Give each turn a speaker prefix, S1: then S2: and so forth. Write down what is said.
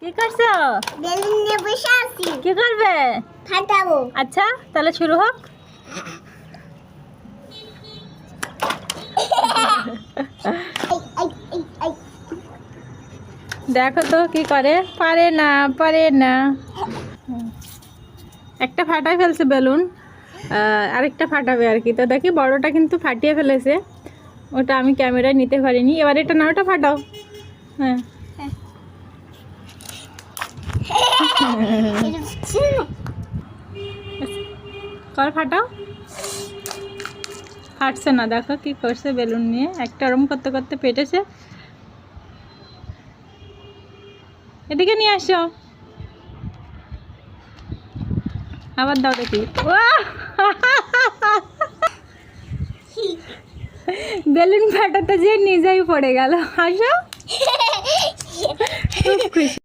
S1: কি করছো?
S2: বেলুন নিয়ে বসে আছি।
S1: কি করবে?
S2: ফাটাবো।
S1: আচ্ছা তাহলে শুরু হোক। দেখো তো কি করে, পারে না পারে না। একটা ফাটাই ফেলছে বেলুন, আরেকটা ফাটাবে আর কি। তো দেখি বড়টা কিন্তু ফাটিয়ে ফেলেছে, ওটা আমি ক্যামেরায় নিতে পারিনি। এবার এটা না, ওটা ফাটাও। হ্যাঁ কর, ফাটাও। ফাটছে না, দেখো কি করছে বেলুন নিয়ে। একটা ওরম করতে করতে পেটেছে। এদিকে নিয়ে আসো, আবার দাও দেখি। বেলুন ফাটাতে যে নিজেই পড়ে গেল। আসো, খুব খুশি।